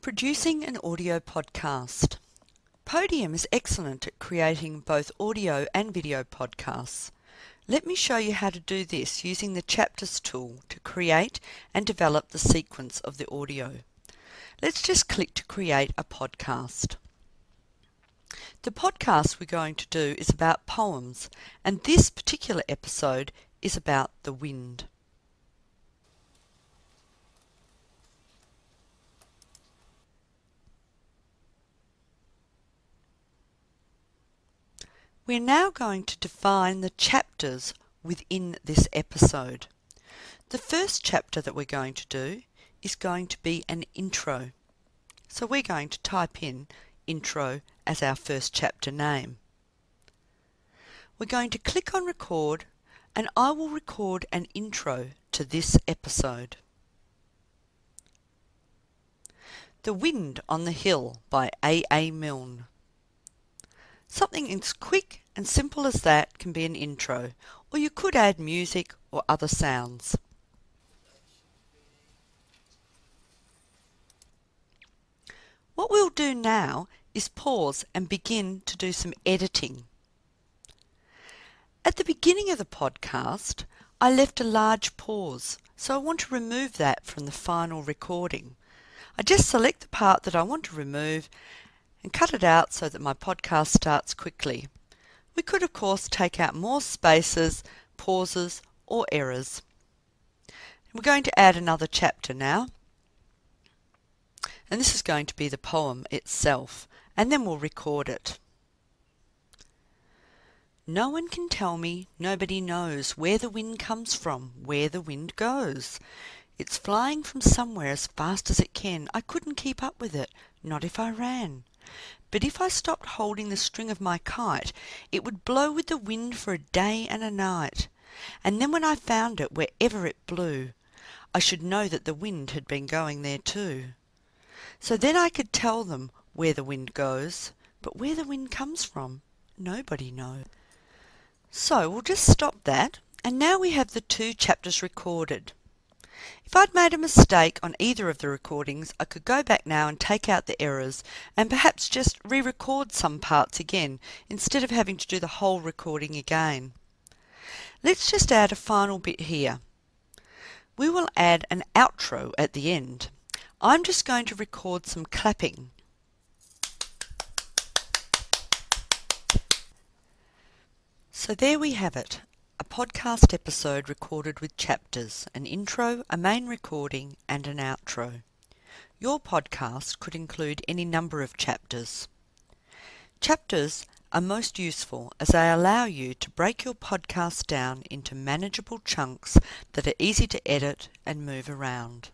Producing an audio podcast. Podium is excellent at creating both audio and video podcasts. Let me show you how to do this using the Chapters tool to create and develop the sequence of the audio. Let's just click to create a podcast. The podcast we're going to do is about poems, and this particular episode is about the wind. We're now going to define the chapters within this episode. The first chapter that we're going to do is going to be an intro. So we're going to type in intro as our first chapter name. We're going to click on record, and I will record an intro to this episode. The Wind on the Hill by A. Milne. Something as quick and simple as that can be an intro, or you could add music or other sounds. What we'll do now is pause and begin to do some editing. At the beginning of the podcast, I left a large pause, so I want to remove that from the final recording. I just select the part that I want to remove and cut it out so that my podcast starts quickly. We could of course take out more spaces, pauses or errors. We're going to add another chapter now, and this is going to be the poem itself, and then we'll record it. No one can tell me, nobody knows where the wind comes from, where the wind goes. It's flying from somewhere as fast as it can. I couldn't keep up with it, not if I ran. But if I stopped holding the string of my kite, it would blow with the wind for a day and a night. And then when I found it wherever it blew, I should know that the wind had been going there too. So then I could tell them where the wind goes, but where the wind comes from, nobody knows. So we'll just stop that, and now we have the two chapters recorded. If I'd made a mistake on either of the recordings, I could go back now and take out the errors and perhaps just re-record some parts again instead of having to do the whole recording again. Let's just add a final bit here. We will add an outro at the end. I'm just going to record some clapping. So there we have it. A podcast episode recorded with chapters, an intro, a main recording and an outro. Your podcast could include any number of chapters. Chapters are most useful as they allow you to break your podcast down into manageable chunks that are easy to edit and move around.